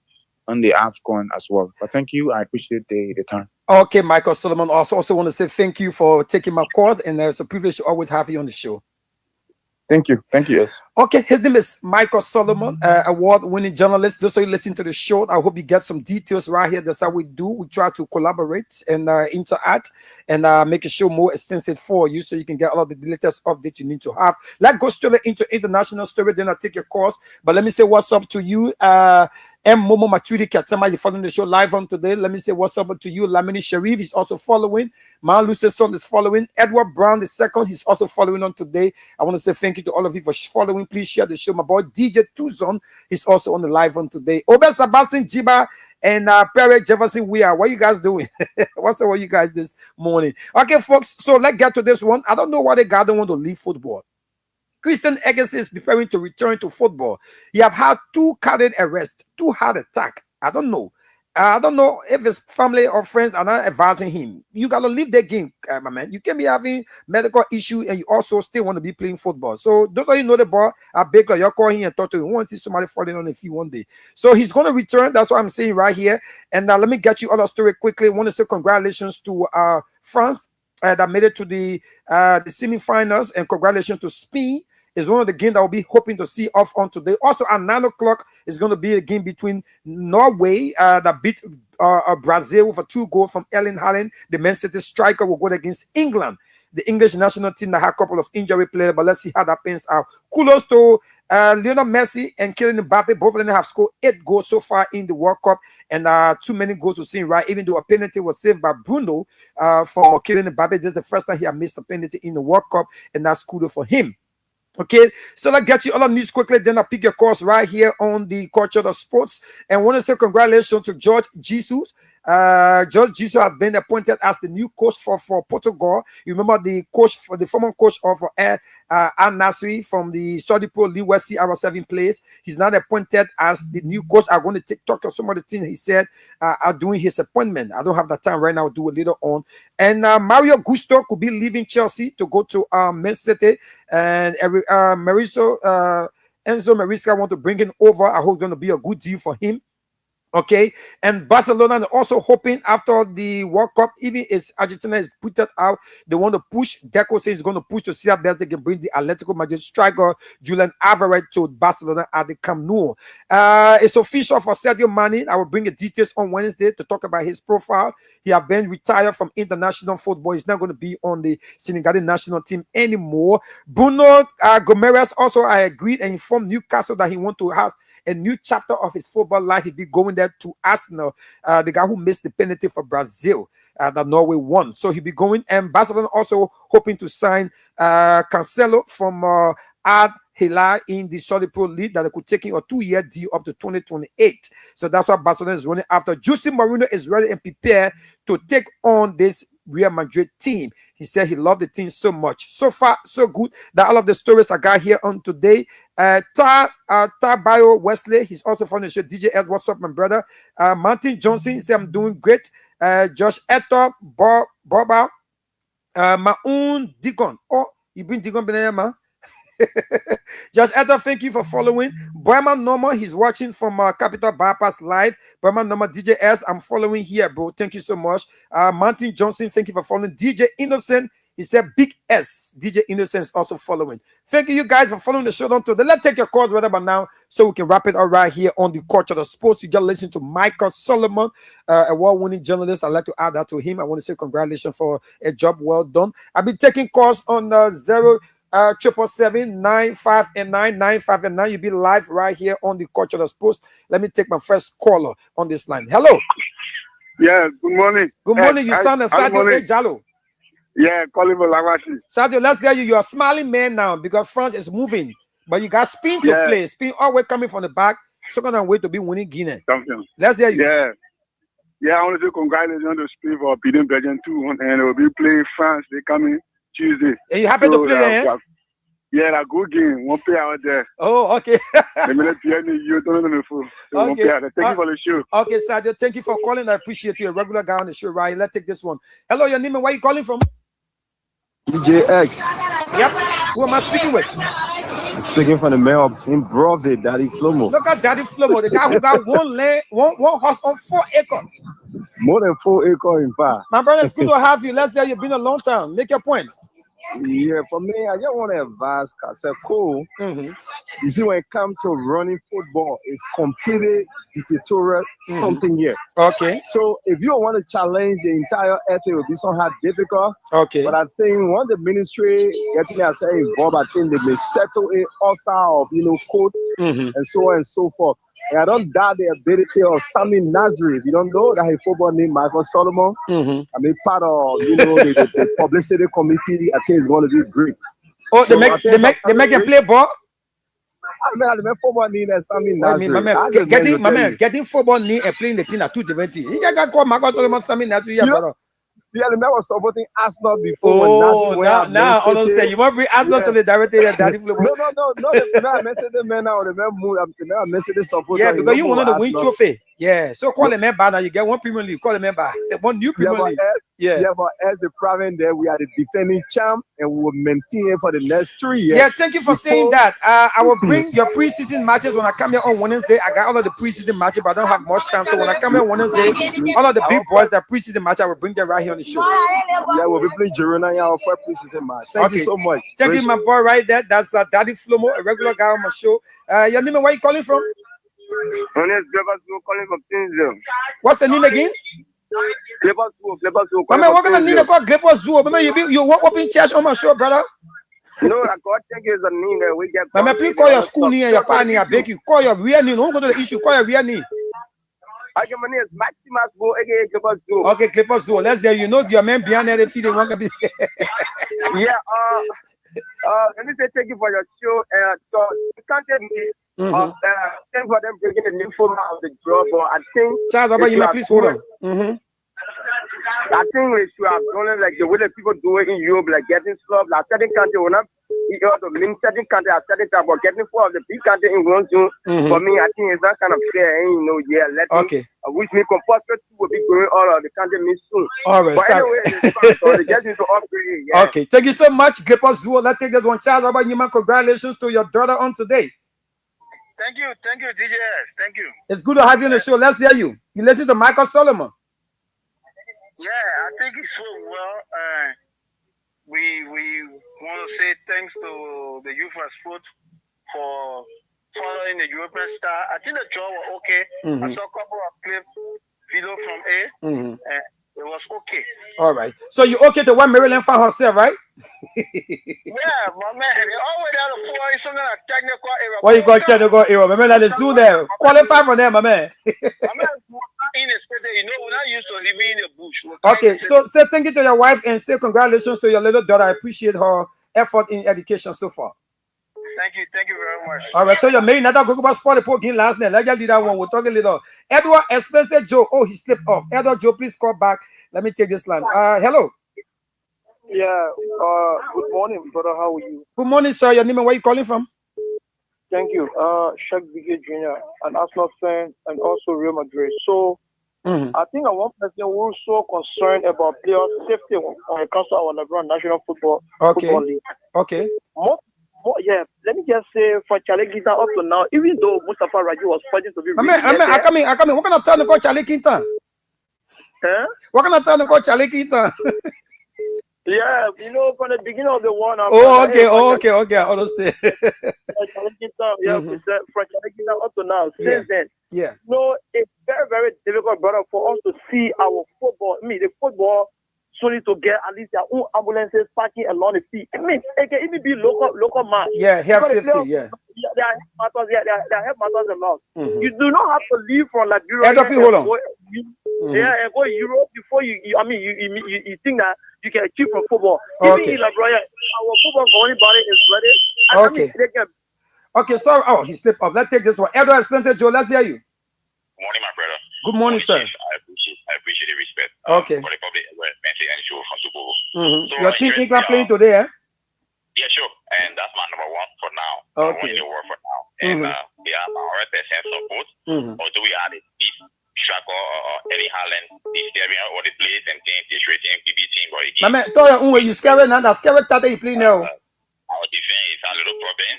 AFCON as well. But thank you, I appreciate the time. Okay, Michael Solomon. Also want to say thank you for taking my calls, and it's a privilege to always have you on the show. Thank you. Yes. Okay, his name is Michael Solomon, award-winning journalist. Those of you listen to the show, I hope you get some details right here. That's how we do. We try to collaborate and interact and make a show more extensive for you, so you can get all of the latest updates you need to have. Let's go straight into international story, then I'll take your calls. But let me say what's up to you. M. Momo Maturi Katama, you're following the show live on today. Let me say what's up to you. Lamini Sharif is also following. Man Lucasson is following. Edward Brown II, he's also following on today. I want to say thank you to all of you for following. Please share the show. My boy DJ Tuzon is also on the live on today. Obed Sebastian Jiba and Perry Jefferson, what are you guys doing? What's up with you guys this morning? Okay, folks, so let's get to this one. I don't know why the guy don't want to leave football. Christian Eriksen is preparing to return to football. He have had 2 cardiac arrests, 2 heart attacks. I don't know. I don't know if his family or friends are not advising him. You gotta leave the game, my man. You can be having medical issue and you also still want to be playing football. So those of you know the ball, I beg you, call him and talk to him. We want to see somebody falling on the field one day. So he's gonna return. That's what I'm saying right here. And let me get you all the story quickly. I want to say congratulations to France that made it to the semi-finals, and congratulations to Spain. Is one of the games that we'll be hoping to see off on today. Also at 9 o'clock is going to be a game between Norway that beat Brazil with a 2-goal from Erling Haaland. The Man City striker will go against England, the English national team that had a couple of injury players, but let's see how that pans out. Kudos to Lionel Messi and Kylian Mbappe. Both of them have scored 8 goals so far in the World Cup, and too many goals to see, right? Even though a penalty was saved by Bruno from Kylian Mbappe. This is the first time he had missed a penalty in the World Cup, and that's kudos for him. Okay, so let's get you all the news quickly. Then I'll pick your course right here on the Culture of Sports. And I want to say congratulations to George Jesus. George Jesus has been appointed as the new coach for Portugal. You remember the former coach of Al Nassr from the Saudi Pro League, where CR7 plays. He's now appointed as the new coach. I'm going to talk to some of the things he said are doing his appointment. I don't have the time right now. I'll do it later on. And Mario Gusto could be leaving Chelsea to go to Man City. And Enzo Maresca want to bring him over. I hope it's going to be a good deal for him. Okay, and Barcelona are also hoping after the World Cup, even if Argentina is put out, they want to push. Deco says he's going to push to see how best they can bring the Atletico Madrid striker Julian Alvarez to Barcelona at the Camp Nou. It's official for Sadio Mane. I will bring the details on Wednesday to talk about his profile. He has been retired from international football. He's not going to be on the Senegalese national team anymore. Bruno Gomes also, I agreed and informed Newcastle that he wants to have a new chapter of his football life. He'll be going there to Arsenal, the guy who missed the penalty for Brazil that Norway won. So he'll be going. And Barcelona also hoping to sign Cancelo from Al Hilal in the Saudi Pro League, that they could take in a 2-year deal up to 2028. So that's what Barcelona is running after. Jose Mourinho is ready and prepared to take on this Real Madrid team. He said he loved the team so much. So far, so good. That all of the stories I got here on today. Bio Wesley, he's also from the show. DJ Ed, what's up, my brother? Martin Johnson said I'm doing great. Josh Eto, Boba, Maun Digon. Oh, you been Digon Benema? Just Eto, thank you for following. Brahman Norma, he's watching from Capital Bypass Live. Brahman Norma, DJ S, I'm following here, bro. Thank you so much. Martin Johnson, thank you for following. DJ Innocent, he said Big S. DJ Innocent is also following. Thank you guys for following the show on today. Let's take your calls right about now so we can wrap it all right here on the Culture of Sports. You got to listen to Michael Solomon, award-winning journalist. I'd like to add that to him. I want to say congratulations for a job well done. I've been taking calls on 077-95 You'll be live right here on the Culture of Sports. Let me take my first caller on this line. Hello. Yeah, good morning. Good morning. You sound a Sadio Jalo. Yeah, calling for Lavashi. Sadio, let's hear you. You're a smiling man now because France is moving, but you got Spain to play. Spain always coming from the back. Second and way to be winning Guinea. Something. Let's hear you. Yeah, I want to say congratulations to Spain for beating Belgium 2-1, and they'll be playing France. They coming Tuesday. Are you happy to play there? Yeah, that good game. One play out there. Oh, okay. Thank you for the show. Okay, Sadio, thank you for calling. I appreciate you. A regular guy on the show, right? Let's take this one. Hello, your name and where you calling from? DJ X. Yep. Who am I speaking with? Speaking from the mayor of Imbrove, Daddy Flomo. Look at Daddy Flomo, the guy who got one horse on 4 acres. More than 4 acres in fact. My brother, it's good to have you. Let's say you've been a long time. Make your point. Yeah, for me, I just want to advise Kaseko. You see, when it comes to running football, it's completely dictatorial something here. Okay. So if you want to challenge the entire effort, it will be somehow difficult. Okay. But I think once the ministry getting ourselves involved, I think they may settle it outside of code and so on and so forth. And I don't doubt the ability of Sammy Nasri. If you don't know that his football name Michael Solomon, I mean part of the publicity committee. I think it's going to be great. Oh, so they make him play ball. I mean, the football name is Sammy Nasri. Getting football name and playing the team are 2 different things. You got call Michael Solomon, Sammy Nasri, brother. Yeah, the man was supporting Arsenal before. Oh, now I understand. You want to bring Arsenal solidarity and Daddy Flomo? No. The man message the man now. The man move. The man message the support. Yeah, because you wanted to win trophy. Yeah, so call a member now. You get one Premier League. Call a member. One new Premier League. But as the province there, we are the defending champ, and we will maintain it for the next 3 years. Yeah, thank you for saying that. I will bring your preseason matches when I come here on Wednesday. I got all of the preseason matches, but I don't have much time. So when I come here on Wednesday, all of the big boys that preseason match, I will bring them right here on the show. Yeah, we'll be playing Girona for preseason match. Thank you so much. Thank you, my boy, right there. That's Daddy Flomo, a regular guy on my show. Your name, where you calling from? My name is calling from Tinsdale. What's the name again? Clipper Zoo. I mean, what kind of name they call Clipper Zoo? I mean, you work up in church on my show, brother. No, I got think it's a name that we get. I mean, please call your school name and your partner. I beg you, call your real name. Don't go to the issue. Call your real name. My name is Maximus Go, aka Clipper Zoo. Okay, Clipper Zoo. Let's say you know your man behind there. If they want to be. Yeah. Let me say thank you for your show. So you can't tell me. Thank for them bringing the new format of the job. But I think. Charles, you may please hold on. I think we should have done it like the way that people do it in Europe, like getting stuff. Like certain country, when certain country at certain time, but getting four of the big country in one zone. For me, I think it's not kind of fair. And, I wish me compulsory will be going all of the country me soon. All right, but anyway, they get into upgrade. Yeah. Okay, thank you so much, Clipper Zoo. Let's take this one. Charles, about you, man. Congratulations to your daughter on today. Thank you, DJS. Thank you. It's good to have you on the show. Let's hear you. You listen to Michael Solomon. Yeah, I think it's so well. We want to say thanks to the Youth for Sport for following the European star. I think the job was okay. I saw a couple of clips, video from A, and it was okay. All right. So you okay to what Maryland found herself, right? Yeah, my man. They always have a four something like technical error. What you got technical error? My man, at the zoo there. Qualify for them, my man. My man, in the state, you know, we're not used to living in the bush. Okay, so say thank you to your wife and say congratulations to your little daughter. I appreciate her effort in education so far. Thank you very much. All right, so you're married. Now go about sport report again last night. Let's do that one. We'll talk a little. Edward Spencer Joe. Oh, he slipped off. Edward Joe, please call back. Let me take this line. Hello. Yeah. Good morning, brother. How are you? Good morning, sir. Your name and where you calling from? Thank you. Shaq Biggie Jr., an Arsenal fan, and also Real Madrid. So I think I'm one person who's so concerned about players' safety when it comes to our national football league. Okay. Yeah, let me just say for Charlie Quintan up to now, even though Mustafa Raji was fighting to be I come in. What kind of time to call Charlie Quintan? Huh? What kind of time to call Charlie Quintan? Yeah, you know, from the beginning of the war. Okay, I understand. From Charlie Quintan up to now, since then. Yeah. No, it's very, very difficult, brother, for us to see our football. I mean, the football need to get at least their own ambulances parking along the sea. I mean, it can even be local match. Yeah, health safety, There are health matters a lot. You do not have to leave from Liberia and go Europe before you think that you can achieve from football. Even in Liberia, our football governing body is ready. Okay, sorry. Oh, he slipped off. Let's take this one. Edward Spencer Joe, let's hear you. Good morning, my brother. Good morning, sir. I appreciate the respect. Okay. For the public message and show from Super Bowl. So your team England playing today, eh? Yeah, sure. And that's my number one for now. Okay. In the world for now. And we have 100% support. Although we had a deep track or Eddie Haaland, this area, all the plays and things, this rating, PB team. My man, tell you, you scary now. That's scary that you play now. Our defense is a little problem.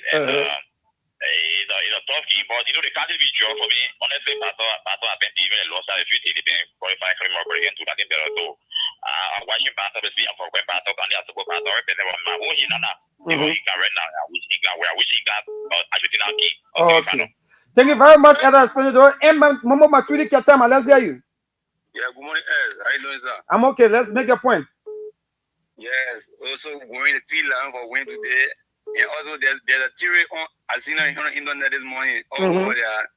And it's a tough game, but you know, the country we draw for me, honestly, Pato have been even lost a few things, they've been qualified for more again to nothing better. So I'm watching Pato, obviously, I'm for when Pato can have to go Pato, but my own here now. You know, he can right now. I wish England actually now game. Okay. Thank you very much, Edward Spencer. And Momo Matuidi Katama, let's hear you. Yeah, good morning, Ed. How you doing, sir? I'm okay. Let's make a point. Yes. Also, going to T-Line for win today. And also, there's a theory on I seen on internet this morning. Over there,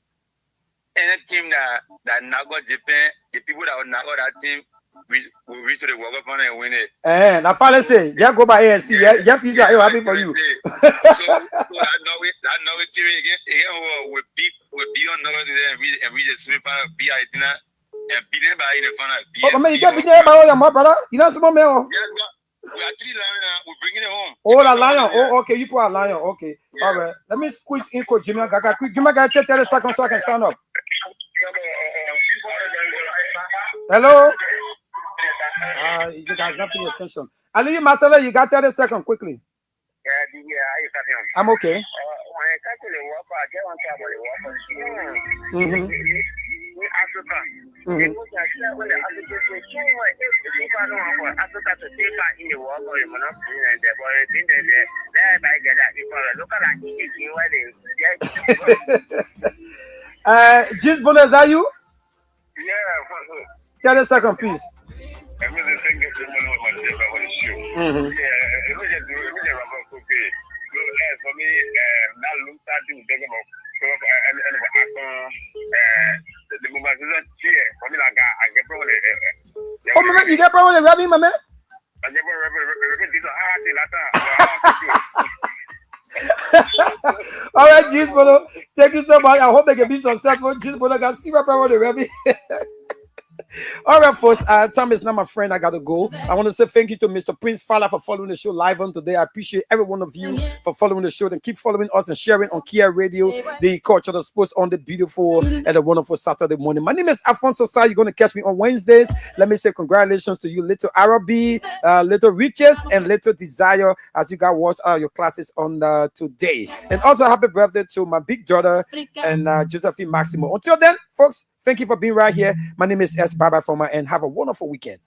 any team that knock out Japan, the people that will knock out that team will reach to the World Cup final and win it. Now, finally say, yeah, go by ANC. Yeah, fees are happy for you. So that Norway theory again will be on Norway today and reach the semi-final, be Argentina and beat them by in the final. Oh, man, you can't beat them by all your mouth, brother. You know some more. We are 3 lion now. We're bringing it home. Oh, the lion. Oh, okay. You put a lion. Okay. Yeah. All right. Let me squeeze in Coach Jimmy. Give me 30 seconds so I can sign up. Hello? You guys not paying attention. Ali Marcelo, you got 30 seconds quickly. I'm okay. Mm-hmm. Africa. Mm-hmm. Gis Bono, is that you? Yeah. 30 seconds, please. Mm-hmm. Oh, man, you get problem with the rabbit, man? All right, Gis Bono, thank you so much. I hope they can be successful. Gis Bono got zero problem with the rabbit. All right, folks. Time is not my friend. I gotta go. I want to say thank you to Mr. Prince Fowler for following the show live on today. I appreciate every one of you for following the show and keep following us and sharing on Kear Radio, the Cultue Of Sports on the beautiful and the wonderful Saturday morning. My name is ALPHONSO T. You're gonna catch me on Wednesdays. Let me say congratulations to you, Little Arabi, Little Riches, and Little Desire, as you guys watch your classes on today. And also happy birthday to my big daughter and Josephine Maximo. Until then, folks. Thank you for being right here. My name is S. Bye-bye from my end. Have a wonderful weekend.